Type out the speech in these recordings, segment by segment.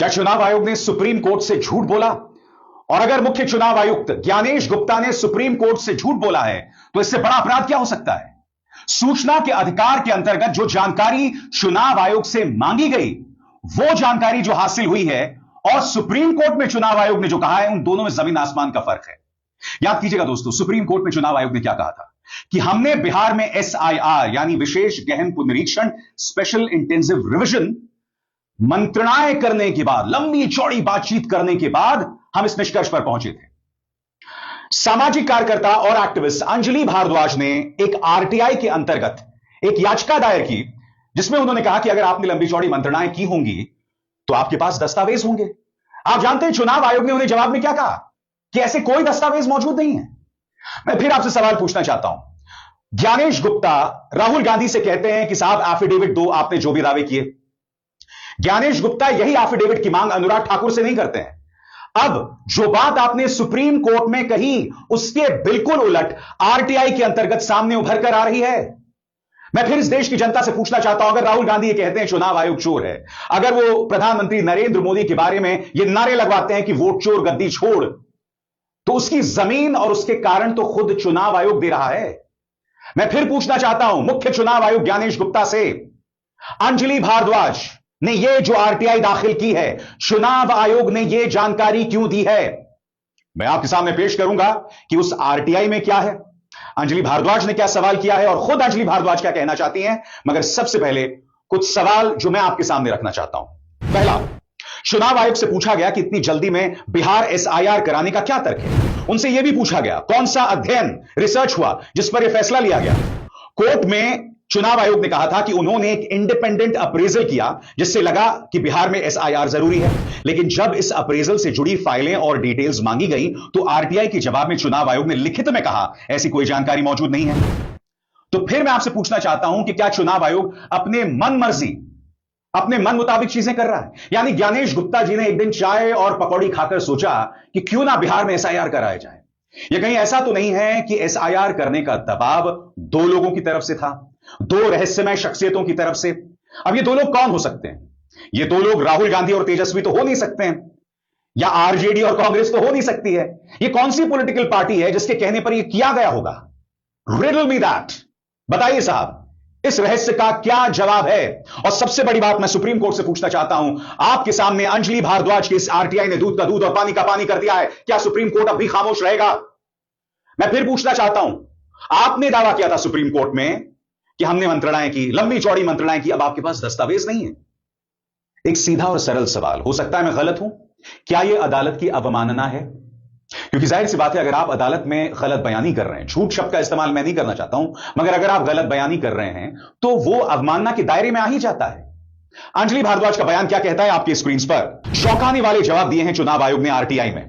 क्या चुनाव आयोग ने सुप्रीम कोर्ट से झूठ बोला? और अगर मुख्य चुनाव आयुक्त ज्ञानेश गुप्ता ने सुप्रीम कोर्ट से झूठ बोला है तो इससे बड़ा अपराध क्या हो सकता है? सूचना के अधिकार के अंतर्गत जो जानकारी चुनाव आयोग से मांगी गई, वो जानकारी जो हासिल हुई है और सुप्रीम कोर्ट में चुनाव आयोग ने जो कहा है, उन दोनों में जमीन आसमान का फर्क है। याद कीजिएगा दोस्तों, सुप्रीम कोर्ट में चुनाव आयोग ने क्या कहा था कि हमने बिहार में SIR यानी विशेष गहन पुनरीक्षण, स्पेशल इंटेंसिव रिविजन, मंत्रणाएं करने के बाद, लंबी चौड़ी बातचीत करने के बाद हम इस निष्कर्ष पर पहुंचे थे। सामाजिक कार्यकर्ता और एक्टिविस्ट अंजलि भारद्वाज ने एक RTI के अंतर्गत एक याचिका दायर की, जिसमें उन्होंने कहा कि अगर आपने लंबी चौड़ी मंत्रणाएं की होंगी तो आपके पास दस्तावेज होंगे। आप जानते हैं चुनाव आयोग ने उन्हें जवाब में क्या कहा कि ऐसे कोई दस्तावेज मौजूद नहीं है। मैं फिर आपसे सवाल पूछना चाहता हूं। ज्ञानेश गुप्ता राहुल गांधी से कहते हैं कि साहब एफिडेविट दो, आपने जो भी दावे किए। ज्ञानेश गुप्ता यही एफिडेविट की मांग अनुराग ठाकुर से नहीं करते हैं। अब जो बात आपने सुप्रीम कोर्ट में कही, उसके बिल्कुल उलट RTI के अंतर्गत सामने उभर कर आ रही है। मैं फिर इस देश की जनता से पूछना चाहता हूं, अगर राहुल गांधी ये कहते हैं चुनाव आयोग चोर है, अगर वो प्रधानमंत्री नरेंद्र मोदी के बारे में ये नारे लगवाते हैं कि वोट चोर गद्दी छोड़, तो उसकी जमीन और उसके कारण तो खुद चुनाव आयोग दे रहा है। मैं फिर पूछना चाहता हूं मुख्य चुनाव आयुक्त ज्ञानेश गुप्ता से, अंजलि भारद्वाज ने यह जो RTI दाखिल की है, चुनाव आयोग ने यह जानकारी क्यों दी है? मैं आपके सामने पेश करूंगा कि उस RTI में क्या है, अंजलि भारद्वाज ने क्या सवाल किया है और खुद अंजलि भारद्वाज क्या कहना चाहती हैं। मगर सबसे पहले कुछ सवाल जो मैं आपके सामने रखना चाहता हूं। पहला, चुनाव आयोग से पूछा गया कि इतनी जल्दी में बिहार SIR कराने का क्या तर्क है। उनसे यह भी पूछा गया कौन सा अध्ययन, रिसर्च हुआ जिस पर यह फैसला लिया गया। कोर्ट में चुनाव आयोग ने कहा था कि उन्होंने एक इंडिपेंडेंट अप्रेजल किया जिससे लगा कि बिहार में SIR जरूरी है, लेकिन जब इस अप्रेजल से जुड़ी फाइलें और डिटेल्स मांगी गई तो RTI के जवाब में चुनाव आयोग ने लिखित में कहा ऐसी कोई जानकारी मौजूद नहीं है। तो फिर मैं आपसे पूछना चाहता हूं कि क्या चुनाव आयोग अपने मन मर्जी, अपने मन मुताबिक चीजें कर रहा है? यानी ज्ञानेश गुप्ता जी ने एक दिन चाय और पकौड़ी खाकर सोचा कि क्यों ना बिहार में SIR कराया जाए। यह कहीं ऐसा तो नहीं है कि SIR करने का दबाव दो लोगों की तरफ से था, दो रहस्यमय शख्सियतों की तरफ से। अब ये दो लोग कौन हो सकते हैं? ये दो लोग राहुल गांधी और तेजस्वी तो हो नहीं सकते हैं, या RJD और कांग्रेस तो हो नहीं सकती है। ये कौन सी पॉलिटिकल पार्टी है जिसके कहने पर ये किया गया होगा? Riddle me that. बताइए साहब, इस रहस्य का क्या जवाब है? और सबसे बड़ी बात मैं सुप्रीम कोर्ट से पूछना चाहता हूं, आपके सामने अंजलि भारद्वाज के इस RTI ने दूध का दूध और पानी का पानी कर दिया है। क्या सुप्रीम कोर्ट अब भी खामोश रहेगा? मैं फिर पूछना चाहता हूं, आपने दावा किया था सुप्रीम कोर्ट में कि हमने मंत्रणाएं की, लंबी चौड़ी मंत्रणाएं की, अब आपके पास दस्तावेज नहीं है। एक सीधा और सरल सवाल, हो सकता है मैं गलत हूं, क्या यह अदालत की अवमानना है? क्योंकि जाहिर सी बात है, अगर आप अदालत में गलत बयानी कर रहे हैं, झूठ शब्द का इस्तेमाल मैं नहीं करना चाहता हूं, मगर अगर आप गलत बयानी कर रहे हैं तो वो अवमानना के दायरे में आ ही जाता है। अंजलि भारद्वाज का बयान क्या कहता है आपकी स्क्रीन पर? चौंकाने वाले जवाब दिए हैं चुनाव आयोग ने RTI में।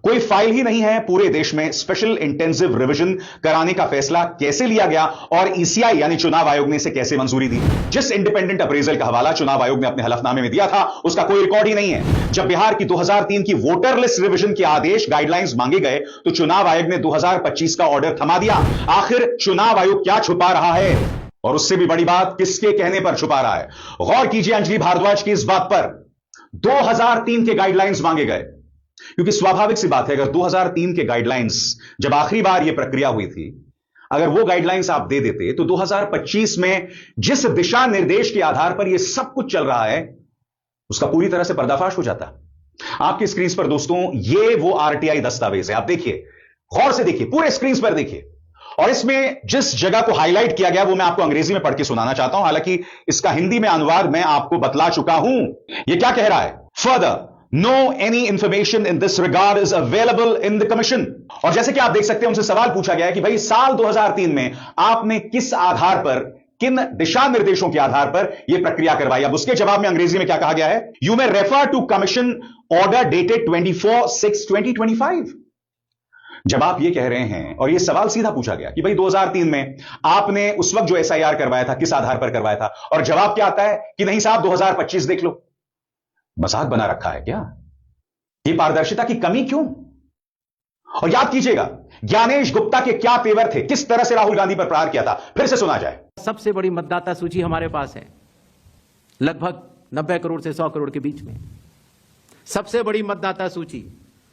कोई फाइल ही नहीं है पूरे देश में स्पेशल इंटेंसिव रिवीजन कराने का फैसला कैसे लिया गया और ECI यानी चुनाव आयोग ने इसे कैसे मंजूरी दी। जिस इंडिपेंडेंट अप्रेजल का हवाला चुनाव आयोग ने अपने हलफनामे में दिया था, उसका कोई रिकॉर्ड ही नहीं है। जब बिहार की 2003 की वोटर लिस्ट रिवीजन के आदेश, गाइडलाइंस मांगे गए तो चुनाव आयोग ने 2025 का ऑर्डर थमा दिया। आखिर चुनाव आयोग क्या छुपा रहा है? और उससे भी बड़ी बात, किसके कहने पर छुपा रहा है? गौर कीजिए अंजलि भारद्वाज की इस बात पर। 2003 के गाइडलाइंस मांगे गए, क्योंकि स्वाभाविक सी बात है, अगर 2003 के गाइडलाइंस जब आखिरी बार यह प्रक्रिया हुई थी, अगर वो गाइडलाइंस आप दे देते तो 2025 में जिस दिशा निर्देश के आधार पर यह सब कुछ चल रहा है, उसका पूरी तरह से पर्दाफाश हो जाता। आपकी स्क्रीन पर दोस्तों ये वो RTI दस्तावेज है। आप देखिए, गौर से देखिए, पूरे स्क्रीन पर देखिए, और इसमें जिस जगह को हाईलाइट किया गया वो मैं आपको अंग्रेजी में पढ़ के सुनाना चाहता हूं। हालांकि इसका हिंदी में अनुवाद मैं आपको बतला चुका हूं। यह क्या कह रहा है? Further, No any information in this regard is available in the commission। और जैसे कि आप देख सकते हैं, उनसे सवाल पूछा गया है कि भाई साल 2003 में आपने किस आधार पर, किन दिशा निर्देशों के आधार पर यह प्रक्रिया करवाई। अब उसके जवाब में अंग्रेजी में क्या कहा गया है? You may refer to commission order dated 24/6/2025। जब आप ये कह रहे हैं और ये सवाल सीधा पूछा गया कि भाई 2003 में आपने उस वक्त जो SIR करवाया था, किस आधार पर करवाया था, और जवाब क्या आता है कि नहीं साहब 2025 देख लो। मजाक बना रखा है क्या? ये पारदर्शिता की कमी क्यों? और याद कीजिएगा, ज्ञानेश गुप्ता के क्या तेवर थे, किस तरह से राहुल गांधी पर प्रहार किया था। फिर से सुना जाए। सबसे बड़ी मतदाता सूची हमारे पास है, लगभग 90 करोड़ से 100 करोड़ के बीच में। सबसे बड़ी मतदाता सूची,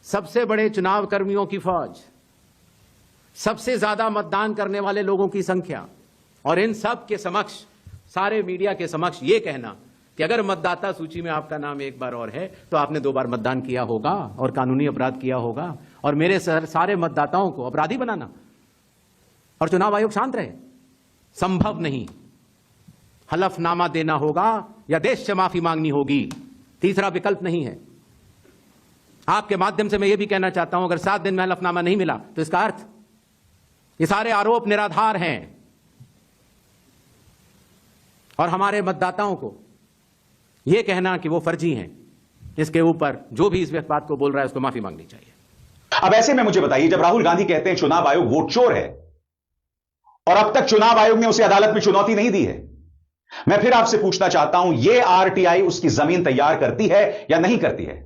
सबसे बड़े चुनाव कर्मियों की फौज, सबसे ज्यादा मतदान करने वाले लोगों की संख्या, और इन सब के समक्ष, सारे मीडिया के समक्ष ये कहना कि अगर मतदाता सूची में आपका नाम एक बार और है तो आपने 2 बार मतदान किया होगा और कानूनी अपराध किया होगा, और मेरे सारे मतदाताओं को अपराधी बनाना और चुनाव आयोग शांत रहे, संभव नहीं। हलफनामा देना होगा या देश से माफी मांगनी होगी, तीसरा विकल्प नहीं है। आपके माध्यम से मैं यह भी कहना चाहता हूं, अगर 7 दिन में हलफनामा नहीं मिला तो इसका अर्थ ये सारे आरोप निराधार हैं, और हमारे मतदाताओं को यह कहना कि वो फर्जी हैं, इसके ऊपर जो भी इस बात को बोल रहा है उसको माफी मांगनी चाहिए। अब ऐसे में मुझे बताइए, जब राहुल गांधी कहते हैं चुनाव आयोग वोट चोर है और अब तक चुनाव आयोग ने उसे अदालत में चुनौती नहीं दी है, मैं फिर आपसे पूछना चाहता हूं, यह आरटीआई उसकी जमीन तैयार करती है या नहीं करती है?